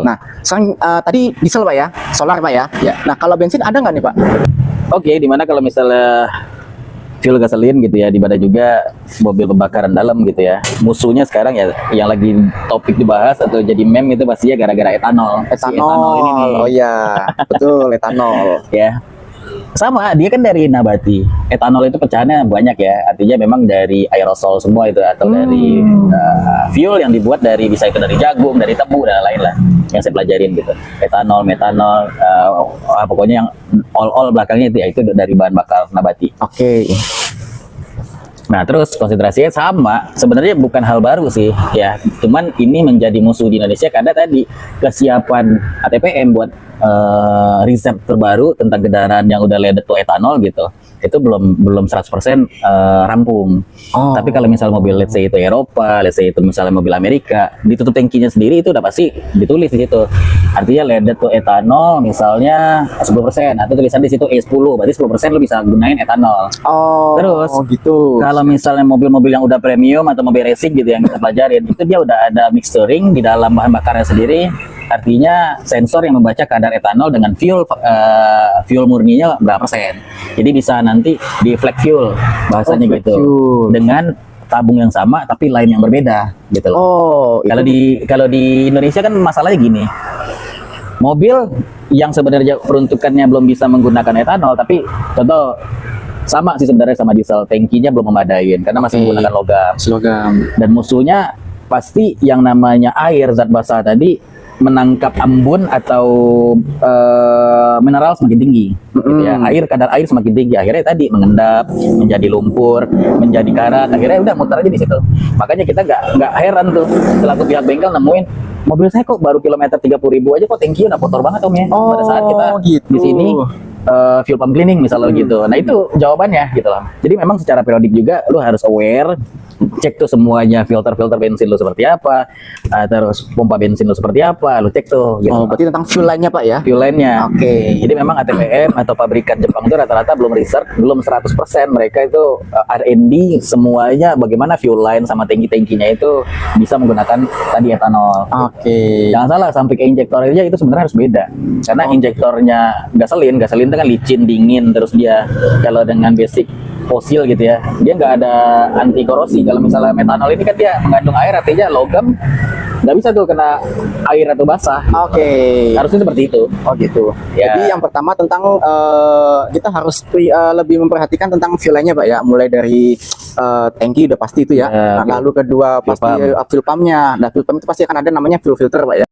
Nah, tadi diesel Pak ya, solar Pak ya. Ya. Nah, kalau bensin ada nggak nih Pak? Oke, dimana kalau misalnya fuel gasolin gitu ya, di mana juga mobil pembakaran dalam gitu ya. Musuhnya sekarang ya yang lagi topik dibahas atau jadi meme itu pastinya gara-gara etanol. Si Etanol. ini nih. Oh iya, betul etanol. Ya. Sama, dia kan dari nabati. Etanol itu pecahannya banyak ya. Artinya memang dari aerosol semua itu atau dari fuel yang dibuat dari bisa itu dari jagung, dari tebu dan lain lah yang saya pelajarin gitu. Etanol, metanol, pokoknya yang all belakangnya itu ya itu dari bahan bakar nabati. Oke. Nah, terus konsentrasinya sama. Sebenarnya bukan hal baru sih, ya. Cuman ini menjadi musuh di Indonesia karena tadi kesiapan ATPM buat riset terbaru tentang kendaraan yang udah leaded to etanol gitu. Itu belum 100% rampung. Oh. Tapi kalau misal mobil let's say itu Eropa, let's say itu misalnya mobil Amerika, ditutup tangkinya sendiri itu udah pasti ditulis di situ. Artinya leaded to etanol misalnya 10% atau tulisan di situ E10, berarti 10% lo bisa gunain etanol. Oh. Terus gitu. kalau misalnya mobil-mobil yang udah premium atau mobil racing gitu yang kita pelajarin, itu dia udah ada mixturing di dalam bahan bakarnya sendiri. Artinya sensor yang membaca kadar etanol dengan fuel murninya berapa persen. Jadi bisa nanti di flag fuel bahasanya gitu. Fuel. Dengan tabung yang sama tapi lain yang berbeda gitu loh. Oh, Kalau di Indonesia kan masalahnya gini. Mobil yang sebenarnya peruntukannya belum bisa menggunakan etanol, tapi contoh sama sih sebenarnya sama diesel, tangkinya belum memadai karena masih menggunakan logam. logam. Dan musuhnya pasti yang namanya air, zat basah tadi menangkap embun atau mineral semakin tinggi gitu ya. Kadar air semakin tinggi, akhirnya tadi mengendap, menjadi lumpur, menjadi karat, akhirnya udah muter aja di situ. Makanya kita nggak heran tuh selaku pihak bengkel nemuin mobil saya kok baru kilometer 30.000 aja kok tangki udah kotor banget Om ya. Pada saat kita gitu. di sini fuel pump cleaning misalnya gitu. Nah itu jawabannya gitu loh. Jadi memang secara periodik juga lu harus aware, cek tuh semuanya filter bensin lu seperti apa, terus pompa bensin lu seperti apa, lu cek tuh gitu. Oh, berarti tentang fuel line-nya Pak ya? Fuel line-nya. Oke. Jadi memang ATPM atau pabrikan Jepang itu rata-rata belum research, belum 100% mereka itu R&D semuanya bagaimana fuel line sama tangki-tangkinya itu bisa menggunakan tadi etanol. Oke. Jangan salah, sampai ke injektor aja itu sebenarnya harus beda. Karena injektornya gasolin itu kan licin, dingin, terus dia kalau dengan basic fosil gitu ya, dia nggak ada anti korosi. Kalau misalnya metanol ini kan dia mengandung air, artinya logam nggak bisa tuh kena air atau basah. Oke. Harusnya seperti itu. Oh gitu. Ya. Jadi yang pertama tentang kita harus lebih memperhatikan tentang fuel line-nya Pak ya. Mulai dari tangki udah pasti itu ya. Ya, Nah, lalu kedua fuel pasti fuel pump-nya. Nah, fuel pump itu pasti akan ada namanya fuel filter Pak ya.